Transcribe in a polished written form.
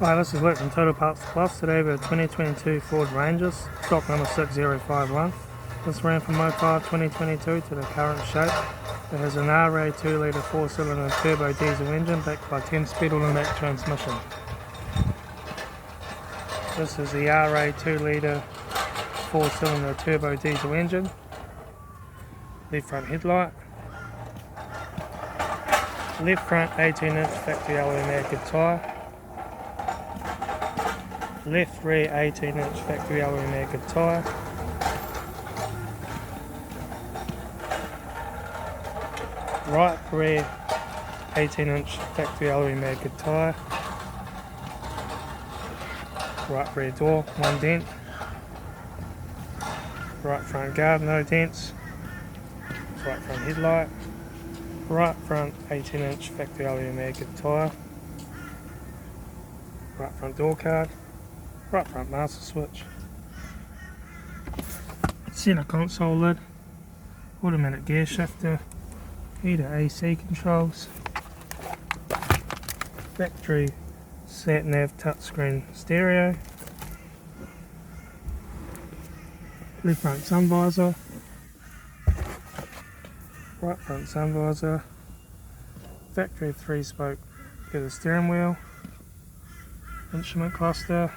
Hi, this is Litre from Total Parts Plus. Today we have 2022 Ford Rangers, stock number 6051. This ran from 05 2022 to the current shape. It has an RA 2 litre 4-cylinder turbo diesel engine backed by 10-speed automatic transmission. This is the RA 2 litre 4-cylinder turbo diesel engine. Left front headlight. Left front 18-inch factory alloy naked tyre. Left rear 18-inch factory alloy naked tyre. Right rear 18-inch factory alloy naked tyre. Right rear door, 1 dent. Right front guard, no dents. Right front headlight. Right front 18-inch factory alloy naked tyre. Right front door card. Right front master switch. Centre console lid. Automatic gear shifter. Heater AC controls. Factory sat nav touchscreen stereo. Left front sun visor. Right front sun visor. Factory 3-spoke leather steering wheel. Instrument cluster.